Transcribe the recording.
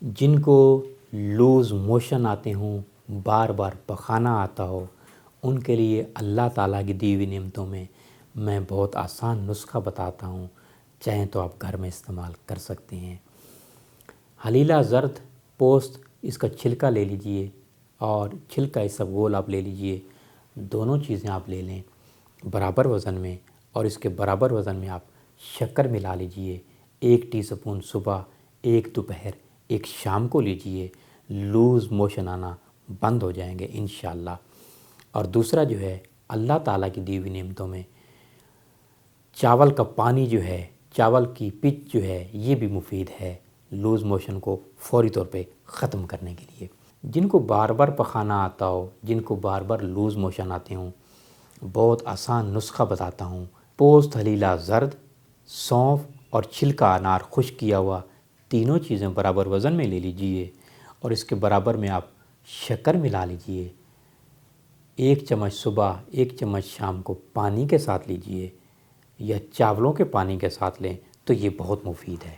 جن کو loose motion آتے ہوں، بار بار پخانہ آتا ہو، ان کے لیے اللہ تعالیٰ کی دی ہوئی نعمتوں میں بہت آسان نسخہ بتاتا ہوں، چاہیں تو آپ گھر میں استعمال کر سکتے ہیں۔ حلیلہ زرد پوست، اس کا چھلکا لے لیجئے اور چھلکا اس سب گول آپ لے لیجئے، دونوں چیزیں آپ لے لیں برابر وزن میں، اور اس کے برابر وزن میں آپ شکر ملا لیجئے، 1 ٹی اسپون صبح، 1 دوپہر، 1 شام کو لیجئے، لوز موشن آنا بند ہو جائیں گے انشاءاللہ۔ اور دوسرا جو ہے، اللہ تعالیٰ کی دی ہوئی نعمتوں میں چاول کا پانی جو ہے، چاول کی پچ جو ہے، یہ بھی مفید ہے لوز موشن کو فوری طور پہ ختم کرنے کے لیے۔ جن کو بار بار پخانہ آتا ہو، جن کو بار بار لوز موشن آتے ہوں، بہت آسان نسخہ بتاتا ہوں۔ پوست حلیلہ زرد، سونف اور چھلکا انار خشک کیا ہوا، تینوں چیزیں برابر وزن میں لے لیجئے اور اس کے برابر میں آپ شکر ملا لیجئے، 1 چمچ صبح، 1 چمچ شام کو پانی کے ساتھ لیجئے یا چاولوں کے پانی کے ساتھ لیں تو یہ بہت مفید ہے۔